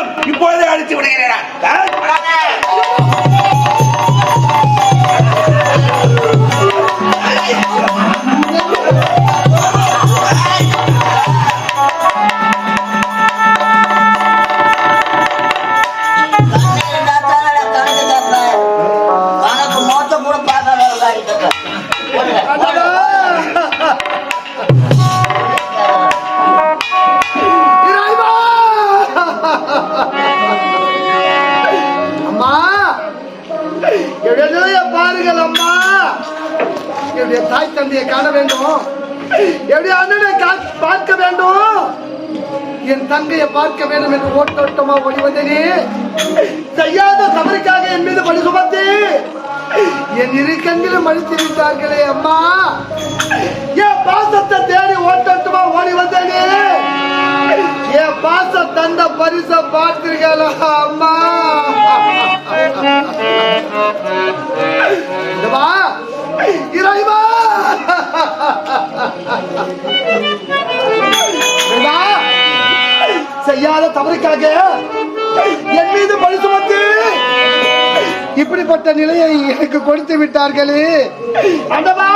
இருந்தாலும் இப்பொழுதே அழித்து விடுகிறேன். தாய் தந்தையை காண வேண்டும், எப்படி அண்ணனை பார்க்க வேண்டும், என் தங்கையை பார்க்க வேண்டும் என்று ஓட்டோட்டமா ஓடி வந்தேனே. செய்யாத தவறுக்காக என் மீது பழி சுமத்தி என் இரு கண்ணிலும் அழித்திருந்தார்களே அம்மா. என் பாசத்தை தேடி ஓட்டோட்டமா ஓடி வந்தேனே. என் பாச தந்த பரிச பார்த்தீர்களா அம்மா? இறைவா, செய்யாத தவறுக்காக என் மீது பழி சுமத்தி இப்படிப்பட்ட நிலையை எனக்கு கொடுத்து விட்டார்களே. ஆண்டவா,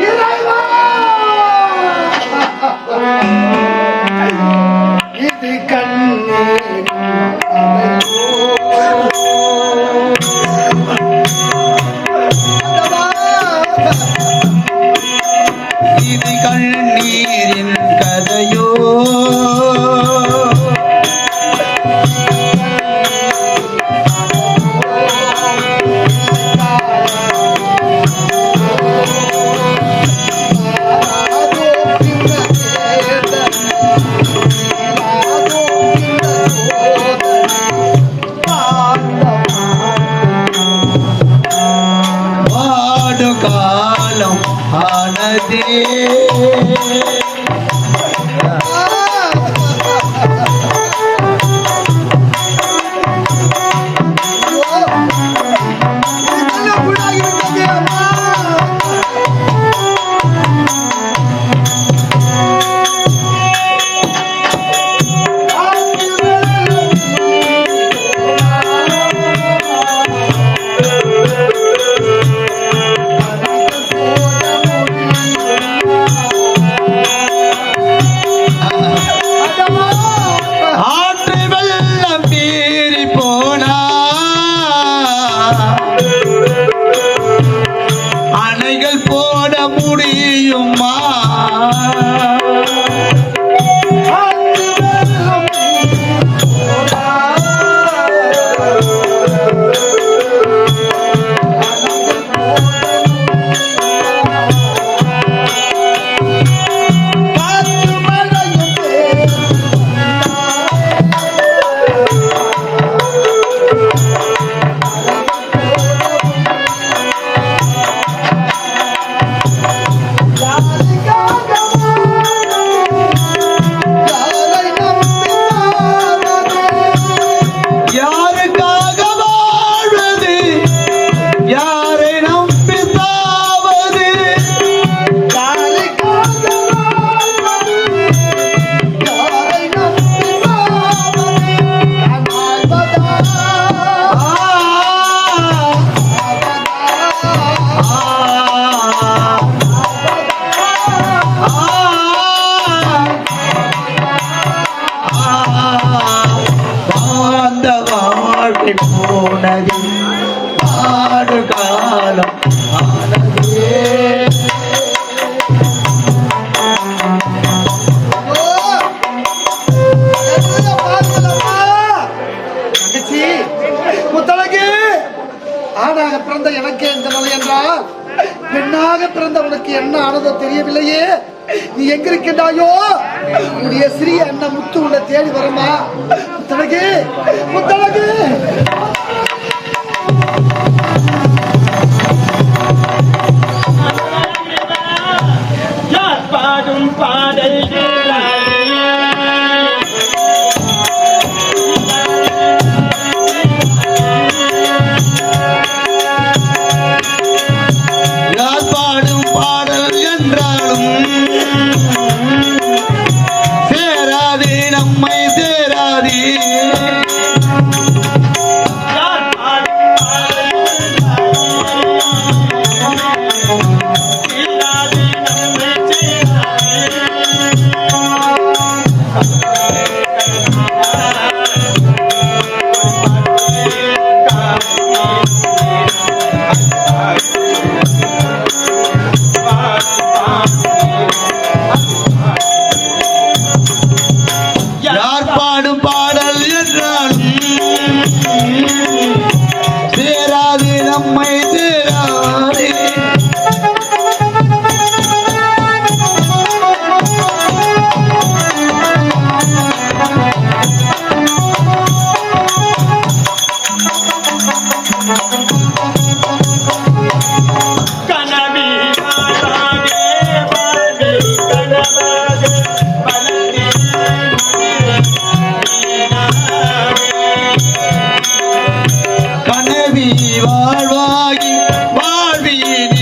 இறைவா, இது கண்ணீர் கண்ணீரின் கதையோ, வாடு காலம் ஆனதே. போனது ஆடு காலம் ஆனதே. ஆடாக பிறந்த எனக்கே இந்த நிலை என்றால் பெண்ணாக பிறந்த உனக்கு என்ன ஆனதோ தெரியவில்லையே. நீ எங்க இருக்கின்றாயோ? உன்னுடைய சிறிய அண்ணன் முத்து உன்னை தேடி வருமா? முத்தழகு, முத்தழகு. பாடும் பாடல் பாடும் பாடல் என்றாலும் சேராதே நம்மை சேராதே.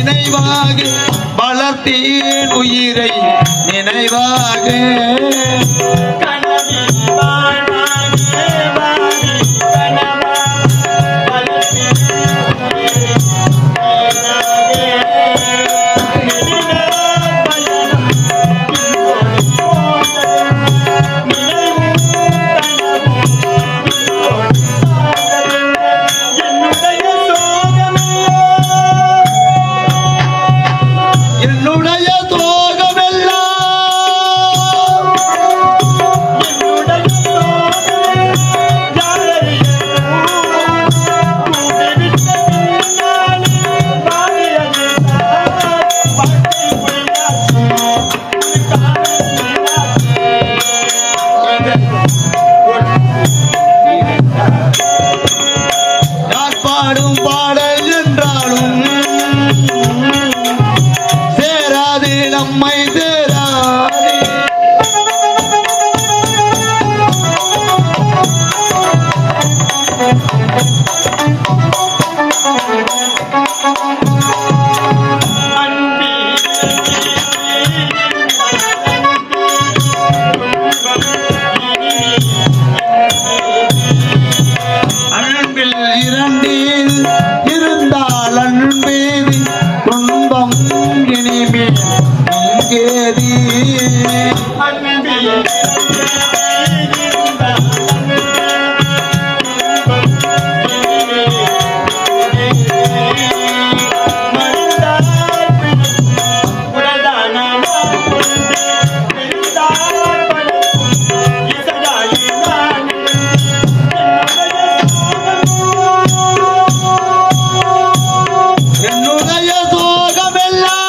நினைவாக வளர்த்தீர் உயிரை நினைவாக கனவில் வாழ்வாக வாழி கனவா வளர்த்தீர் உயிரை என்னுடைய தோகமெல்லாம் யார் பாடும் பாடல் என்றாலும் சேராது நம்மை சேராது அன்பில் இரண்டில் இருந்தால் அன்பேதி துன்பம் இனிமே இங்கேதி அன்பில் என்னுடைய சோகமெல்லாம்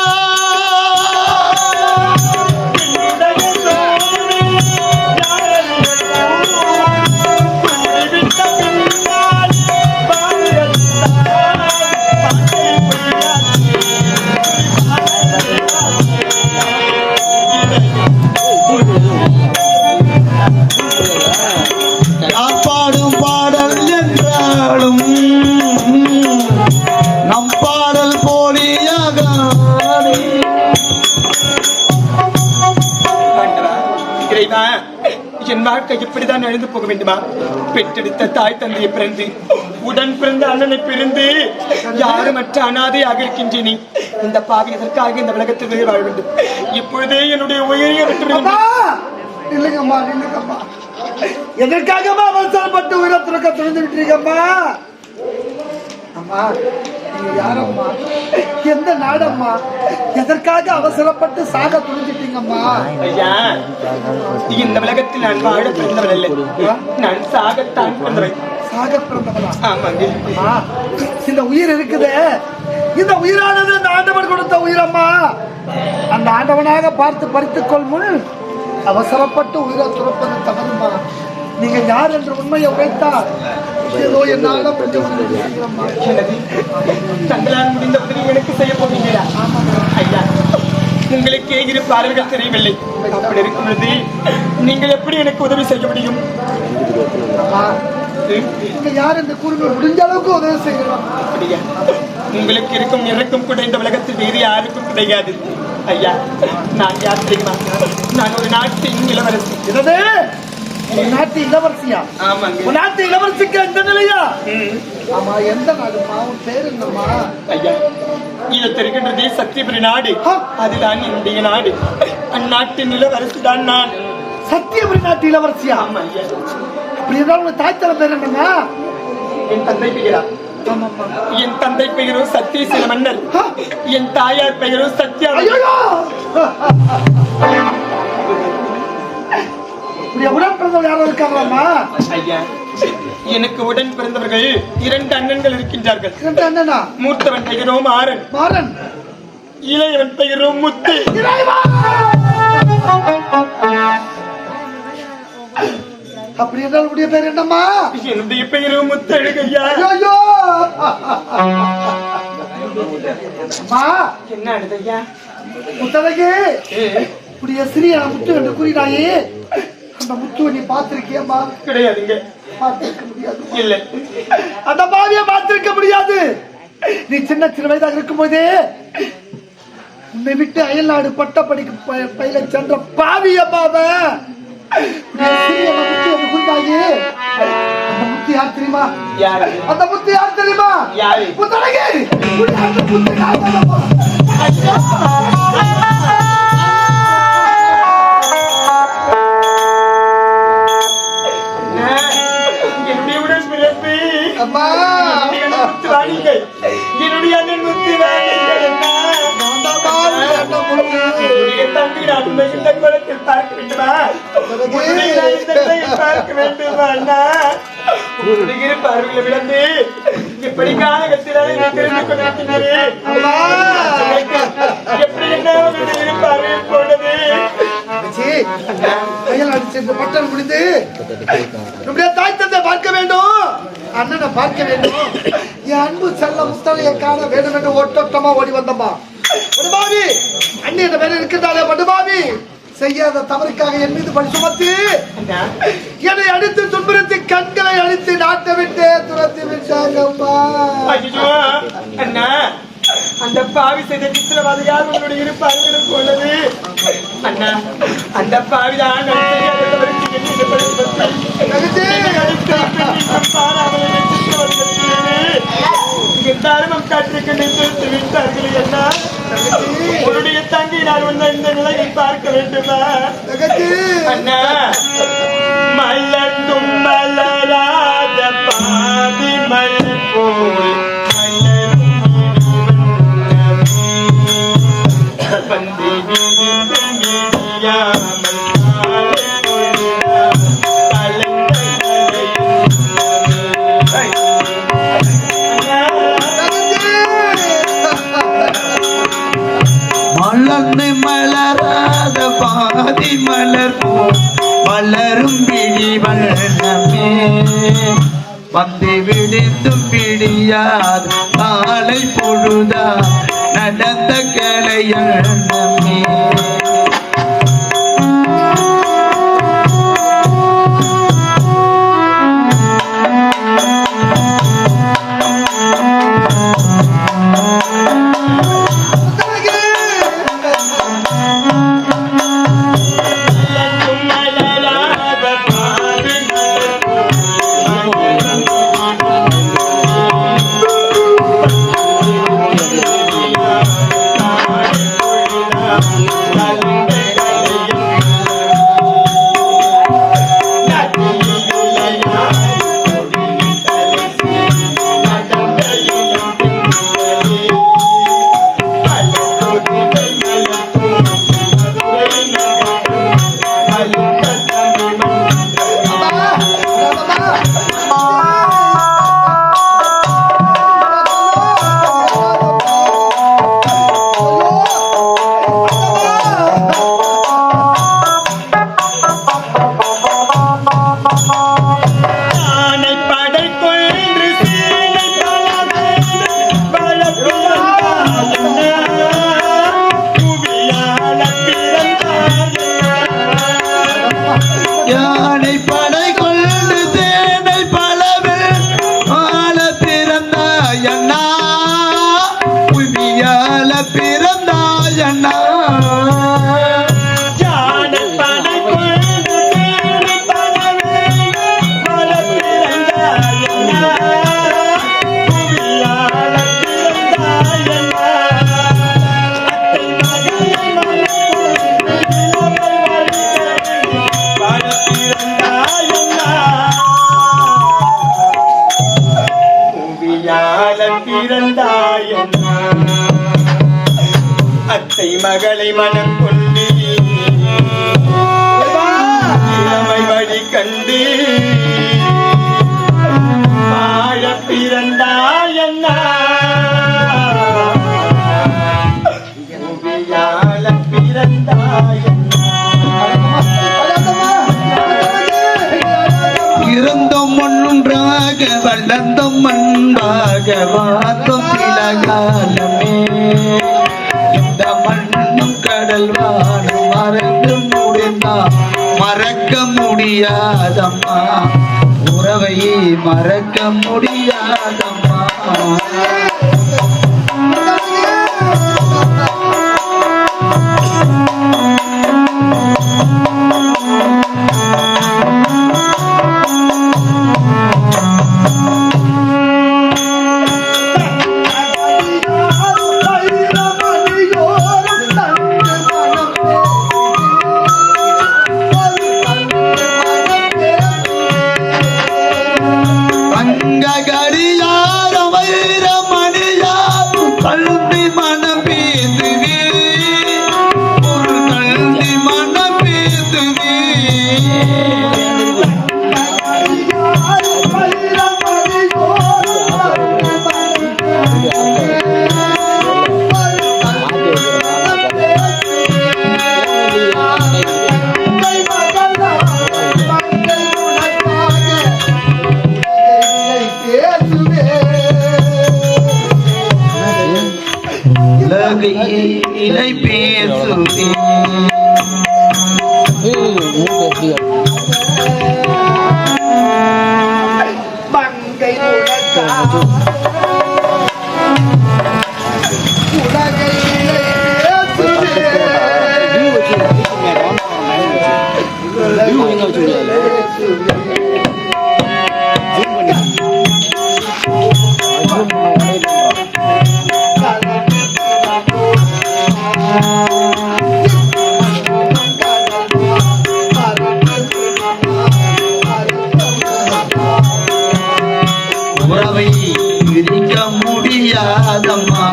யார் பாடும் பாடல் என்றாலும் நம் பாடல் போலியாக இறைவா, என் வாழ்க்கை இப்படிதான் எழுந்து போக வேண்டுமா? பெற்றெடுத்த தாய் தந்தையை பிறந்து உடன் பிறந்த அண்ணனை பிரிந்து யாருமற்ற அனாதையாக இருக்கின்றேனே. இந்த பாவி எதற்காக இந்த உலகத்தில் வாழ வேண்டும்? இப்பொழுதே என்னுடைய உயிரை விட்டு அம்மா, இல்லைங்கம்மா இல்லைங்கம்மா, எதற்காகமா அவசரப்பட்டு உயிரை துறக்க துணிந்து விட்டுருக்கம்மா? அம்மா, நீங்க யாரம்மா? எந்த நாடம்மா? எதற்காக அவசரப்பட்டு சாக துணிஞ்சிட்டீங்கம்மா? ஐயா, இந்த உலகத்தில் நான் வாழ பிறந்தவன் அல்ல, நான் சாகத்தான் பிறந்தவன். சாக பிறந்தவளா? ஆமாங்க. அம்மா, இந்த உயிர் இருக்குதே, இந்த உயிரானது அந்த ஆண்டவன் கொடுத்த உயிரம்மா. அந்த ஆண்டவனாக பார்த்து பறித்துக் கொள்முன் அவசரப்பட்டு உயிரை துறப்பது தவறுமா. நீங்க யார் என்று உண்மையை உழைத்தால் ஏதோ என்னால கொஞ்சம் செய்கிறம்மா. தங்களால் முடிந்த உதவி எனக்கு செய்ய போகிறீங்களா? ஐயா, உங்களுக்கே இரு பார்வைகள் தெரியவில்லை. அப்படி இருக்கும் பொழுது நீங்கள் எப்படி எனக்கு உதவி செய்ய முடியும்? அம்மா, நீங்க யார் என்று கூறுங்கள், முடிஞ்ச அளவுக்கு உதவி செய்கிறோம். அப்படியா? உங்களுக்கு இருக்கும் இறக்கும் கூட இந்த உலகத்தில் வேறு யாருக்கும் கிடையாது. ஐயா, நான் யார் தெரியுமா? நான் ஒரு நாட்டின் இளவரசி. என்னது? உன் நாட்டு இளவரசியா? ஆமாங்க. உன் நாட்டு இளவரசிக்கு எந்த நிலையா? ஆமா, எந்த நாடுமா? உன் பேர் என்னம்மா? ஐயா, இது தெரிகின்றதே சத்தியபுரி நாடு. அதுதான் என்னுடைய நாடு. அந்நாட்டின் இளவரசி தான் நான். சத்தியபுரி நாட்டு இளவரசியா? ஆமா ஐயா. அப்படி இருந்தாலும் உன் தாய்த்தல பேர் என்னங்க? என் தந்தை பெயரா? என் தந்தை பெயரும் சத்தியசீல மன்னர். என் தாயார் பெயரும் சத்யா. உடன் பிறந்தவர்கள் யாரும் இருக்காங்களாமா? ஐயா, எனக்கு உடன் பிறந்தவர்கள் 2 அண்ணன்கள் இருக்கின்றார்கள். 2 அண்ணனா? மூத்தவன் பெயரோ மாறன். மாறன். இளையவன் பெயரோ முத்து. அப்படி என்றால் உடைய பேர் என்னம்மா? என்னுடைய பெயரும் முத்தழகையா. ஐயோ, அம்மா, என்ன அழுதையா? முத்தழகு, உடைய சிறிய முத்து என்று கூறினாயே, அந்த முத்துவை நீ பார்த்திருக்கியம்மா? கிடையாதுங்க. பார்த்திருக்க முடியாது. இல்ல, அந்த பாவியை பார்த்திருக்க முடியாது. நீ சின்ன வயதாக இருக்கும் போதே உன்னை விட்டு அயல்நாடு பட்டப்படிக்கு பயில சென்ற பாவி அம்மாவ அந்த முத்தி யார் தெரியுமா? அந்த முத்தி யார் தெரியுமா? புத்தழகி. அந்த முத்தி யார் தெரியுமா? அம்மா என்னுடைய அண்ணன் முத்து தம்பி நான் இந்த குளத்தில் பார்க்க வேண்டுமா? பார்க்க வேண்டுமா அண்ணா? உன்னுடைய பார்வையில விளந்து இப்படி காலகத்திலான தெரிந்து கொண்டிருக்கிறாரே எப்படி என்ன பார்வையில் போனது? பட்டம் முடிந்து நம்முடைய தாய் தந்தை பார்க்க வேண்டும், அண்ணனை பார்க்க வேண்டும், என் அன்பு செல்ல முத்தலையை காண வேண்டும் என்று ஒட்டோட்டமா ஓடி வந்தம்மா. படுபாவி அண்ணி என்ற பேர் இருக்கிறதாலே படுபாவி செய்யாத தவறுக்காக என் மீது பழி சுமத்தி என்னை அடித்து துன்புறுத்தி கண்களை அடித்து நாட்டை விட்டு துரத்தி விட்டாங்கம்மா. அண்ணா அந்த பாவி செய்த சித்திரவாதி யார் உங்களுடைய இருப்பார்கள் போனது? அண்ணா அந்த பாவிதான் தாரமம் காட்டிருக்கின்ற விட்டார்கள். என்ன உன்னுடைய தங்கி நான் உன்னை இந்த நிலையில் பார்க்க வேண்டுமா? அண்ணா மலர்ந்தும் மலராத பாதி மலர் போல் மலர்ந்து மலராத பாதி மலர் மலரும் பிடி வண்ணமே வந்து விடிந்தும் பிடியாத காலை பொழுதா நடந்த கலையண்ணமே. அத்தை மகளை மனம் கொண்டு இளமை வழி கண்டு வாழ பிறந்தாயண்ணா பிறந்தாயண்ணா இருந்தும் ஒன்றாக வளர்ந்தும் மண்பாக வார்த்தும் இலகாலமே இந்த மண்ணும் கடல் வானும் மறந்து முடிந்தா மறக்க முடியாதம்மா உறவை மறக்க முடியாதம்மா. இலை பேசுவே மங்கை உலகா உலகை உறவை பிரிக்க முடியாதம்மா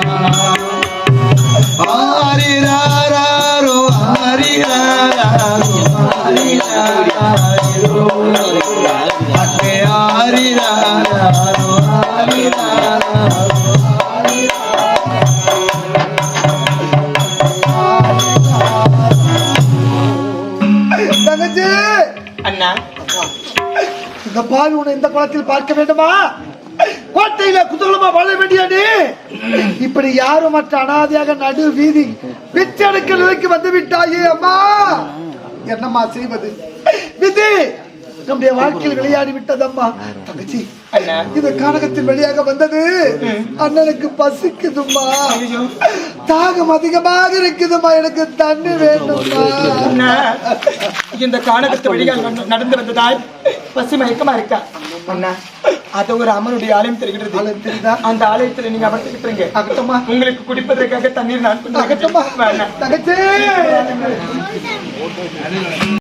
ஆரிராரோ ஆரிராரோ ஆரிராரோ அட்டே ஆரிராரோ ஆரிராரோ தங்கச்சி அண்ணா இந்த பாவி உன்னை இந்த குளத்தில் பார்க்க வேண்டுமா? கோட்டையில குதூகலமா வாழ வேண்டிய நீ இப்படி யாரும் மற்ற அனாதையாக நடு வீதி பிச்செடுக்க நிலைக்கு வந்து விட்டாயே அம்மா. என்னம்மா செய்வது? விதி நம்முடைய வாழ்க்கையில் விளையாடி விட்டதம்மா. தங்கச்சி அண்ணா இந்த கானகத்தில் வெளியாக வந்தது அண்ணனுக்கு பசிக்குதும்மா, ஐயோ. தாகம் அதிகமாக இருக்குதும்மா, எனக்கு தண்ணி வேண்டும்மா. அண்ணா இந்த கானகத்து வழிகள் நடந்து வந்ததால் பசி மயக்கமா இருக்கா அண்ணா? அது ஒரு அம்மனுடைய ஆலயம் தெரிகிறது. ஆலயம் தெரியுதா? அந்த ஆலயத்துல நீங்க அமர்ந்துக்கிட்டுருங்க. அகட்டம்மா உங்களுக்கு குடிப்பதற்காக தண்ணீர் நான் கொண்டு அகட்டம்மா வரேன். தங்கச்சி